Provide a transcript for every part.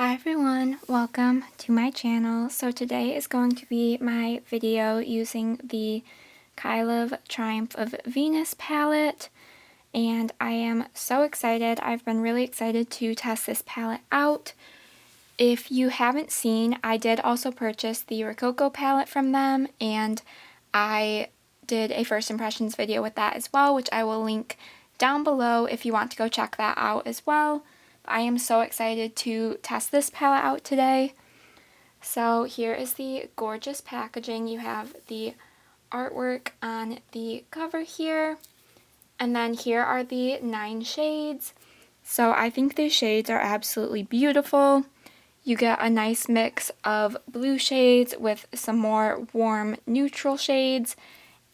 Hi everyone, welcome to my channel. So today is going to be my video using the Kailav Triumph of Venus palette, and I am so excited. I've been really excited to test this palette out. If you haven't seen, I did also purchase the Rococo palette from them, and I did a first impressions video with that as well, which I will link down below if you want to go check that out as well. I am so excited to test this palette out today. So here is the gorgeous packaging. You have the artwork on the cover here, and then here are the 9 shades. So I think these shades are absolutely beautiful. You get a nice mix of blue shades with some more warm neutral shades,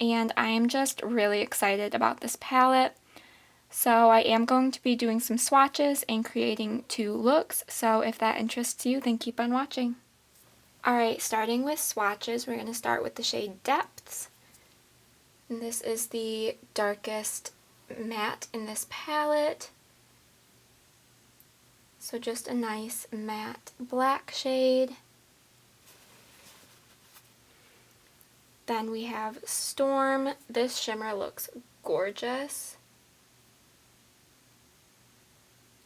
and I am just really excited about this palette. So I am going to be doing some swatches and creating 2 looks, so if that interests you, then keep on watching. Alright, starting with swatches, we're going to start with the shade Depths. And this is the darkest matte in this palette. So just a nice matte black shade. Then we have Storm. This shimmer looks gorgeous.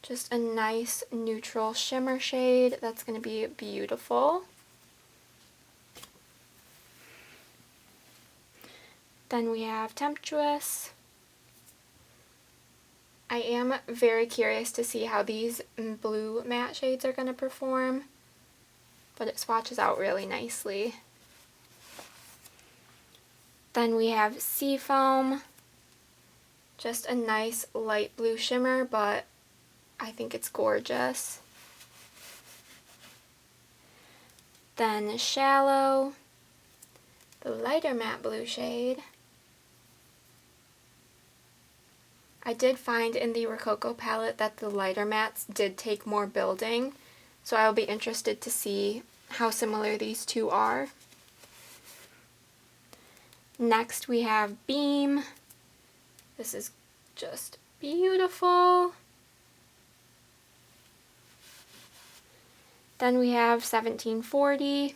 Just a nice neutral shimmer shade that's going to be beautiful. Then we have Tempestuous. I am very curious to see how these blue matte shades are going to perform, but it swatches out really nicely. Then we have Seafoam. Just a nice light blue shimmer, but I think it's gorgeous. Then Shallow, the lighter matte blue shade. I did find in the Rococo palette that the lighter mattes did take more building, so I'll be interested to see how similar these two are. Next we have Beam. This is just beautiful. Then we have 1740.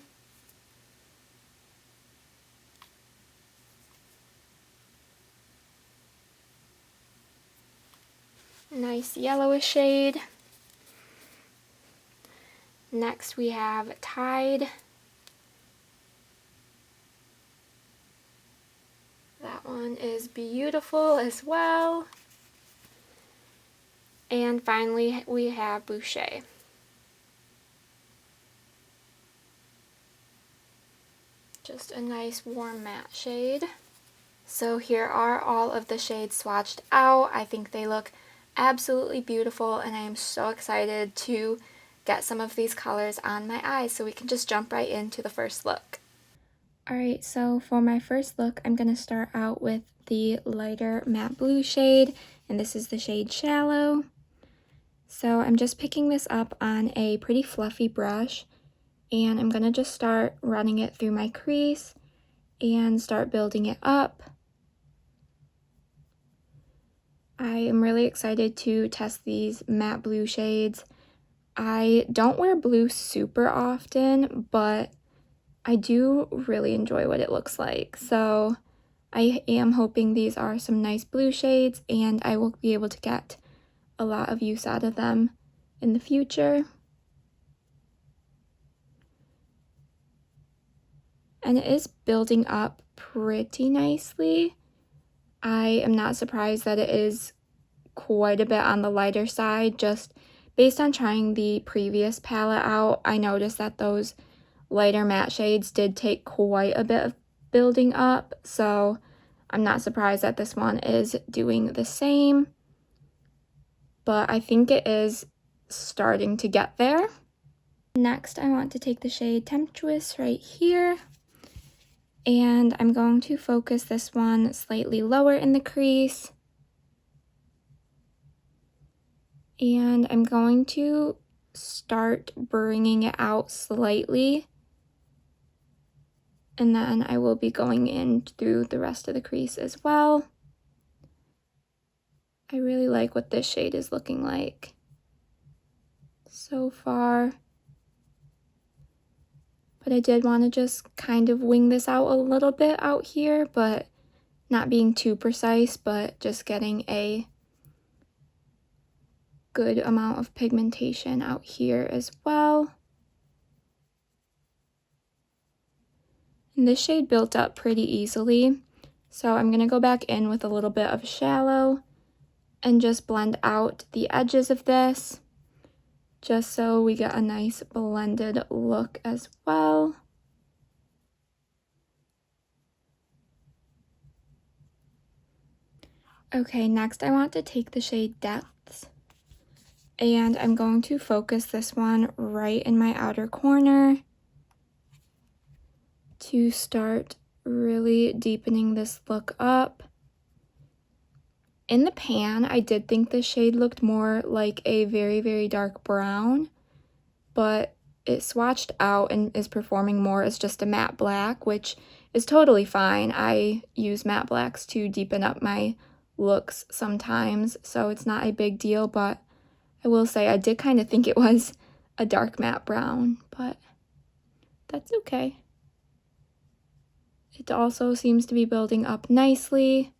Nice yellowish shade. Next we have Tide. That one is beautiful as well. And finally we have Boucher. Just a nice warm matte shade. So here are all of the shades swatched out. I think they look absolutely beautiful, and I am so excited to get some of these colors on my eyes, so we can just jump right into the first look. Alright, so for my first look, I'm going to start out with the lighter matte blue shade, and this is the shade Shallow. So I'm just picking this up on a pretty fluffy brush, and I'm going to just start running it through my crease and start building it up. I am really excited to test these matte blue shades. I don't wear blue super often, but I do really enjoy what it looks like. So I am hoping these are some nice blue shades, and I will be able to get a lot of use out of them in the future. And it is building up pretty nicely. I am not surprised that it is quite a bit on the lighter side. Just based on trying the previous palette out, I noticed that those lighter matte shades did take quite a bit of building up, so I'm not surprised that this one is doing the same. But I think it is starting to get there. Next, I want to take the shade Tempestuous right here, and I'm going to focus this one slightly lower in the crease. And I'm going to start bringing it out slightly, and then I will be going in through the rest of the crease as well. I really like what this shade is looking like so far. But I did want to just kind of wing this out a little bit out here, but not being too precise, but just getting a good amount of pigmentation out here as well. And this shade built up pretty easily, so I'm going to go back in with a little bit of shallow and just blend out the edges of this, just so we get a nice blended look as well. Okay, next I want to take the shade Depths, and I'm going to focus this one right in my outer corner to start really deepening this look up. In the pan, I did think this shade looked more like a very, very dark brown, but it swatched out and is performing more as just a matte black, which is totally fine. I use matte blacks to deepen up my looks sometimes, so it's not a big deal, but I will say I did kind of think it was a dark matte brown, but that's okay. It also seems to be building up nicely.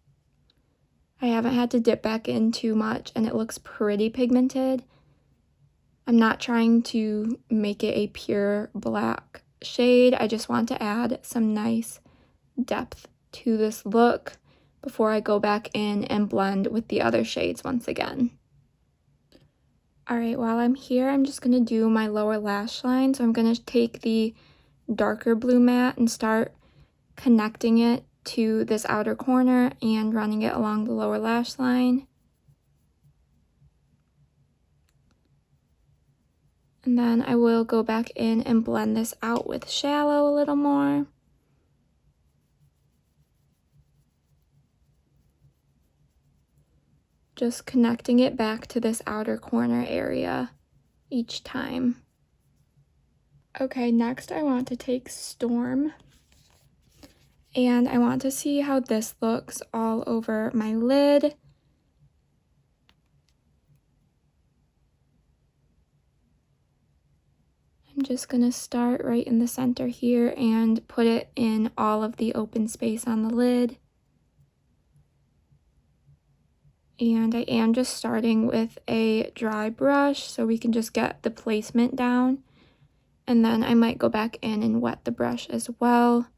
I haven't had to dip back in too much, and it looks pretty pigmented. I'm not trying to make it a pure black shade. I just want to add some nice depth to this look before I go back in and blend with the other shades once again. Alright, while I'm here, I'm just going to do my lower lash line. So I'm going to take the darker blue matte and start connecting it to this outer corner and running it along the lower lash line. And then I will go back in and blend this out with shallow a little more. Just connecting it back to this outer corner area each time. Okay, next I want to take Storm, and I want to see how this looks all over my lid. I'm just going to start right in the center here and put it in all of the open space on the lid. And I am just starting with a dry brush so we can just get the placement down. And then I might go back in and wet the brush as well.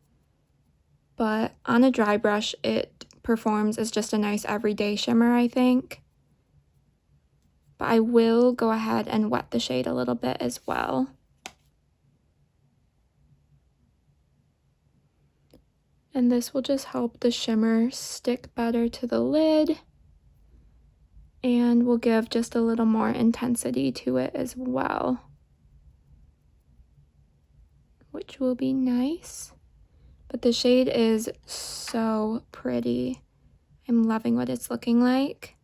But on a dry brush, it performs as just a nice everyday shimmer, I think. But I will go ahead and wet the shade a little bit as well. And this will just help the shimmer stick better to the lid. And will give just a little more intensity to it as well, which will be nice. But the shade is so pretty. I'm loving what it's looking like.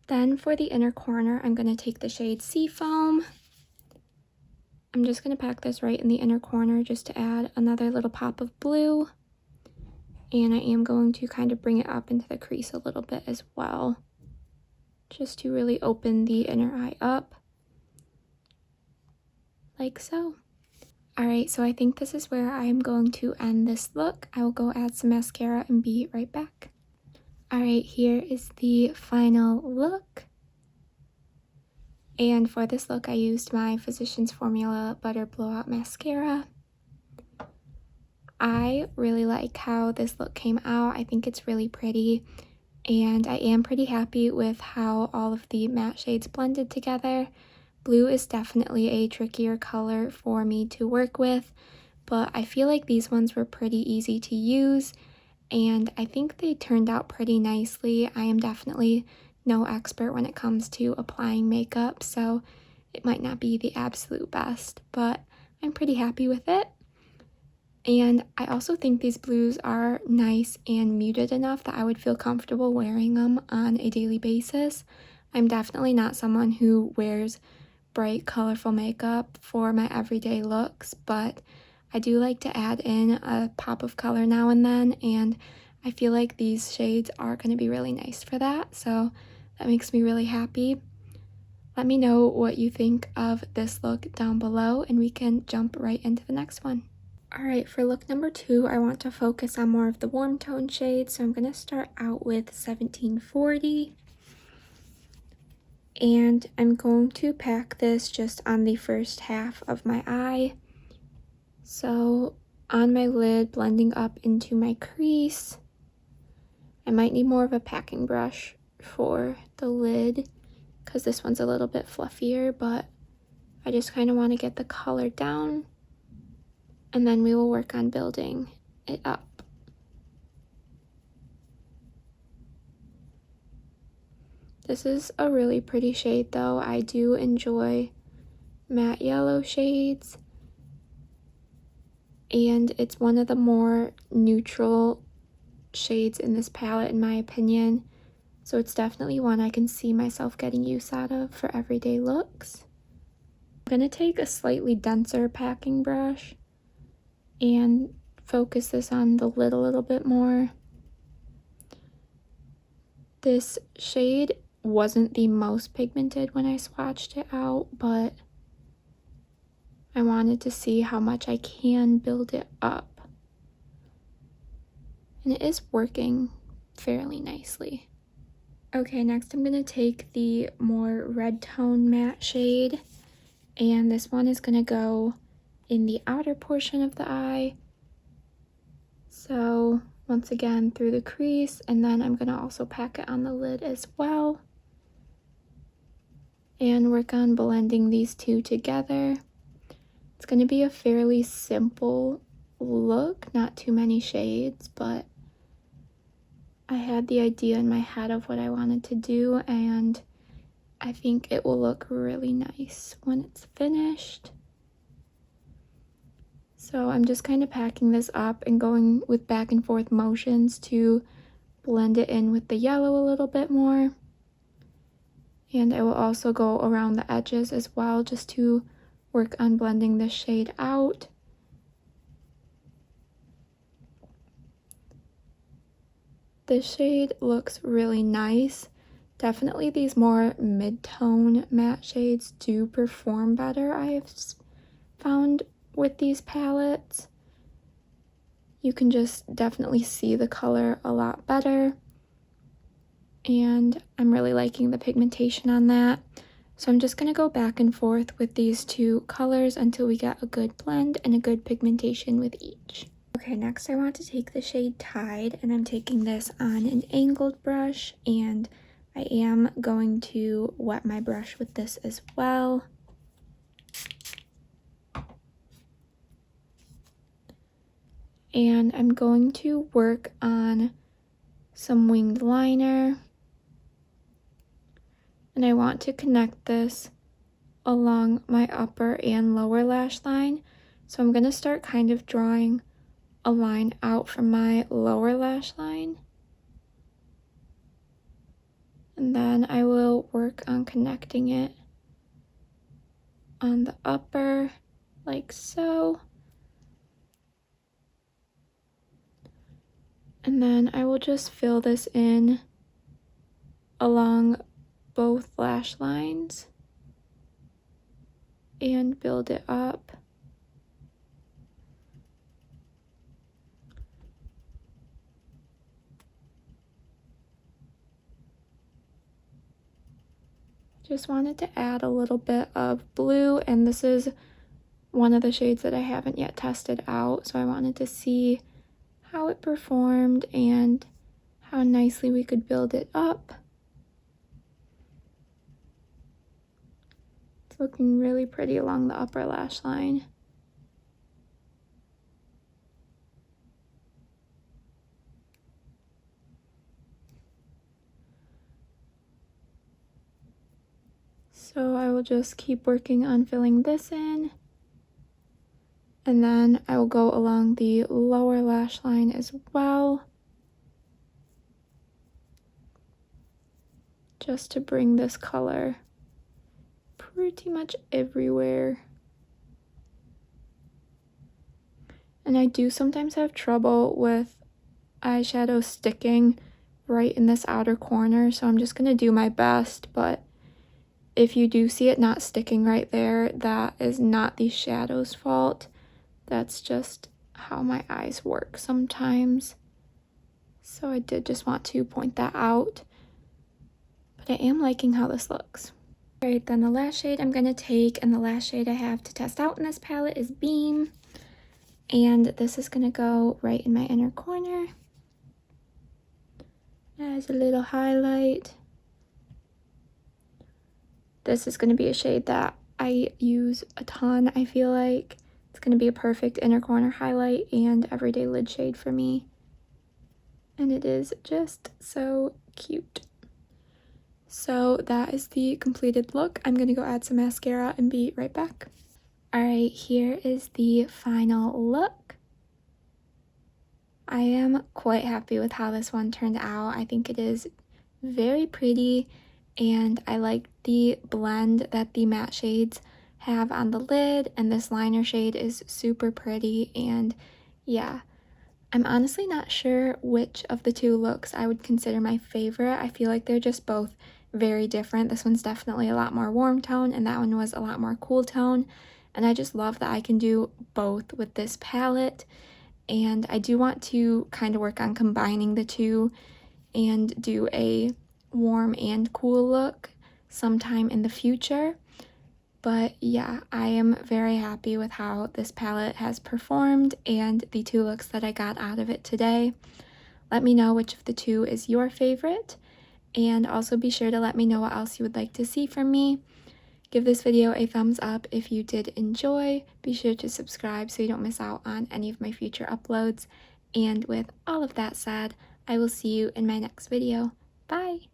Then for the inner corner, I'm going to take the shade Seafoam. I'm just going to pack this right in the inner corner just to add another little pop of blue. And I am going to kind of bring it up into the crease a little bit as well, just to really open the inner eye up, like so. Alright, so I think this is where I'm going to end this look. I will go add some mascara and be right back. Alright, here is the final look. And for this look, I used my Physicians Formula Butter Blowout Mascara. I really like how this look came out. I think it's really pretty. And I am pretty happy with how all of the matte shades blended together. Blue is definitely a trickier color for me to work with, but I feel like these ones were pretty easy to use, and I think they turned out pretty nicely. I am definitely no expert when it comes to applying makeup, so it might not be the absolute best, but I'm pretty happy with it. And I also think these blues are nice and muted enough that I would feel comfortable wearing them on a daily basis. I'm definitely not someone who wears bright, colorful makeup for my everyday looks, but I do like to add in a pop of color now and then, and I feel like these shades are going to be really nice for that, so that makes me really happy. let me know what you think of this look down below, and we can jump right into the next one. Alright, for look number 2, I want to focus on more of the warm tone shades, so I'm going to start out with 1740. And I'm going to pack this just on the first half of my eye. So on my lid, blending up into my crease. I might need more of a packing brush for the lid because this one's a little bit fluffier, but I just kind of want to get the color down, and then we will work on building it up. This is a really pretty shade though. I do enjoy matte yellow shades, and it's one of the more neutral shades in this palette in my opinion. So it's definitely one I can see myself getting use out of for everyday looks. I'm going to take a slightly denser packing brush and focus this on the lid a little bit more. This shade wasn't the most pigmented when I swatched it out, but I wanted to see how much I can build it up. And it is working fairly nicely. Okay, next I'm going to take the more red tone matte shade, and this one is going to go in the outer portion of the eye. So once again through the crease, and then I'm going to also pack it on the lid as well. And work on blending these two together. It's going to be a fairly simple look, not too many shades, but I had the idea in my head of what I wanted to do, and I think it will look really nice when it's finished. So I'm just kind of packing this up and going with back and forth motions to blend it in with the yellow a little bit more. And I will also go around the edges as well just to work on blending this shade out. This shade looks really nice. Definitely these more mid-tone matte shades do perform better, I have found, with these palettes. You can just definitely see the color a lot better. And I'm really liking the pigmentation on that. So I'm just going to go back and forth with these two colors until we get a good blend and a good pigmentation with each. Okay, next I want to take the shade Tide, and I'm taking this on an angled brush, and I am going to wet my brush with this as well. And I'm going to work on some winged liner. And I want to connect this along my upper and lower lash line. So I'm going to start kind of drawing a line out from my lower lash line. And then I will work on connecting it on the upper, like so. And then I will just fill this in along both lash lines and build it up. Just wanted to add a little bit of blue, and this is one of the shades that I haven't yet tested out, so I wanted to see how it performed and how nicely we could build it up. It's looking really pretty along the upper lash line. So I will just keep working on filling this in. And then I will go along the lower lash line as well, just to bring this color pretty much everywhere. And I do sometimes have trouble with eyeshadow sticking right in this outer corner, so I'm just going to do my best, but if you do see it not sticking right there, that is not the shadow's fault. That's just how my eyes work sometimes. So I did just want to point that out. But I am liking how this looks. Alright, then the last shade I'm going to take, and the last shade I have to test out in this palette is Beam. And this is going to go right in my inner corner as a little highlight. This is going to be a shade that I use a ton, I feel like. It's going to be a perfect inner corner highlight and everyday lid shade for me. And it is just so cute. So that is the completed look. I'm going to go add some mascara and be right back. Alright, here is the final look. I am quite happy with how this one turned out. I think it is very pretty, and I like the blend that the matte shades have on the lid, and this liner shade is super pretty. And yeah, I'm honestly not sure which of the two looks I would consider my favorite. I feel like they're just both very different. This one's definitely a lot more warm tone, and that one was a lot more cool tone. And I just love that I can do both with this palette. And I do want to kind of work on combining the two and do a warm and cool look sometime in the future. But yeah, I am very happy with how this palette has performed and the two looks that I got out of it today. Let me know which of the two is your favorite, and also be sure to let me know what else you would like to see from me. Give this video a thumbs up if you did enjoy. Be sure to subscribe so you don't miss out on any of my future uploads. And with all of that said, I will see you in my next video. Bye!